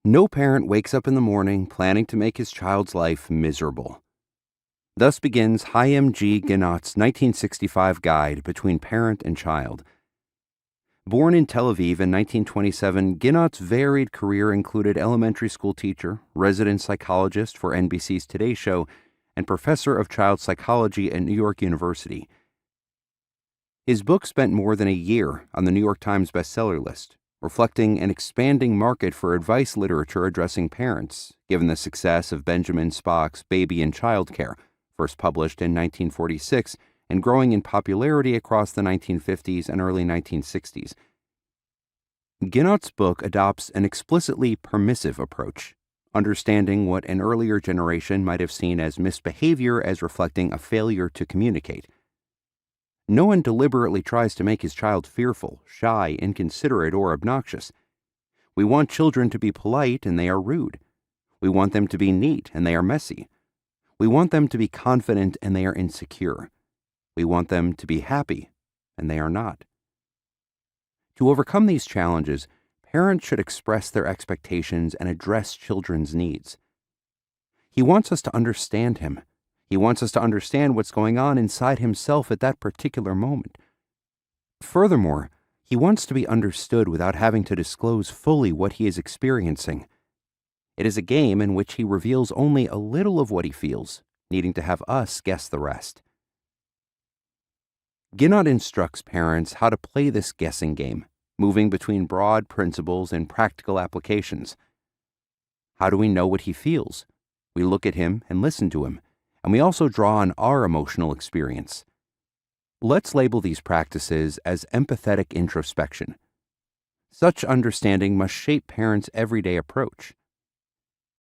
No parent wakes up in the morning planning to make his child's life miserable. Thus begins Chaim G. Ginot's 1965 guide between parent and child. Born in Tel Aviv in 1927, Ginot's varied career included elementary school teacher, resident psychologist for NBC's Today Show, and professor of child psychology at New York University. His book spent more than a year on the New York Times bestseller list, reflecting an expanding market for advice literature addressing parents, given the success of Benjamin Spock's Baby and Child Care, first published in 1946 and growing in popularity across the 1950s and early 1960s. Ginot's book adopts an explicitly permissive approach, understanding what an earlier generation might have seen as misbehavior as reflecting a failure to communicate. No one deliberately tries to make his child fearful, shy, inconsiderate, or obnoxious. We want children to be polite, and they are rude. We want them to be neat, and they are messy. We want them to be confident, and they are insecure. We want them to be happy, and they are not. To overcome these challenges, parents should express their expectations and address children's needs. He wants us to understand him. He wants us to understand what's going on inside himself at that particular moment. Furthermore, he wants to be understood without having to disclose fully what he is experiencing. It is a game in which he reveals only a little of what he feels, needing to have us guess the rest. Ginot instructs parents how to play this guessing game, moving between broad principles and practical applications. How do we know what he feels? We look at him and listen to him, and we also draw on our emotional experience. Let's label these practices as empathetic introspection. Such understanding must shape parents' everyday approach.